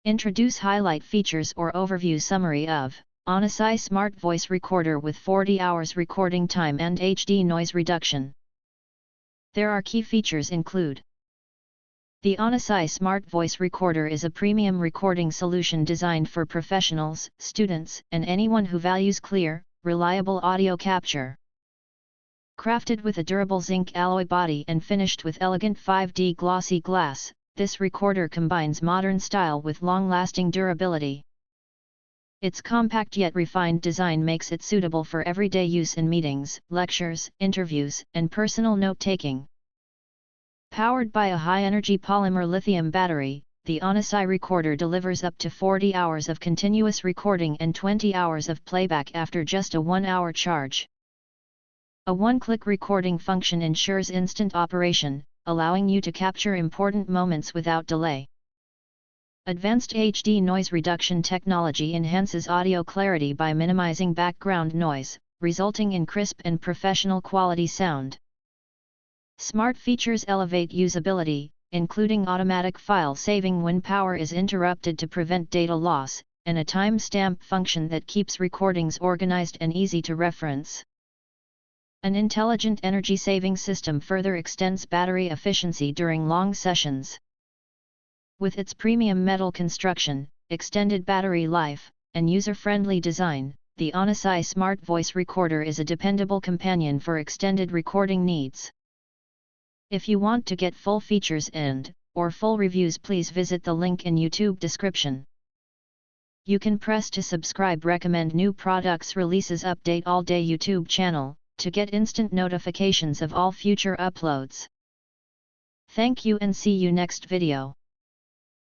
Introduce highlight features or overview summary of ONNISAI Smart Voice Recorder with 40 hours recording time and HD noise reduction. There are key features include: the ONNISAI Smart Voice Recorder is a premium recording solution designed for professionals, students, and anyone who values clear, reliable audio capture. Crafted with a durable zinc alloy body and finished with elegant 5D glossy glass, this recorder combines modern style with long-lasting durability. Its compact yet refined design makes it suitable for everyday use in meetings, lectures, interviews, and personal note-taking. Powered by a high-energy polymer lithium battery, the ONNISAI recorder delivers up to 40 hours of continuous recording and 20 hours of playback after just a 1-hour charge. A one-click recording function ensures instant operation, allowing you to capture important moments without delay. Advanced HD noise reduction technology enhances audio clarity by minimizing background noise, resulting in crisp and professional quality sound. Smart features elevate usability, including automatic file saving when power is interrupted to prevent data loss, and a timestamp function that keeps recordings organized and easy to reference. An intelligent energy-saving system further extends battery efficiency during long sessions. With its premium metal construction, extended battery life, and user-friendly design, the ONNISAI Smart Voice Recorder is a dependable companion for extended recording needs. If you want to get full features or full reviews, please visit the link in YouTube description. You can press to subscribe, recommend new products releases, update all day YouTube channel, to get instant notifications of all future uploads. Thank you and see you next video.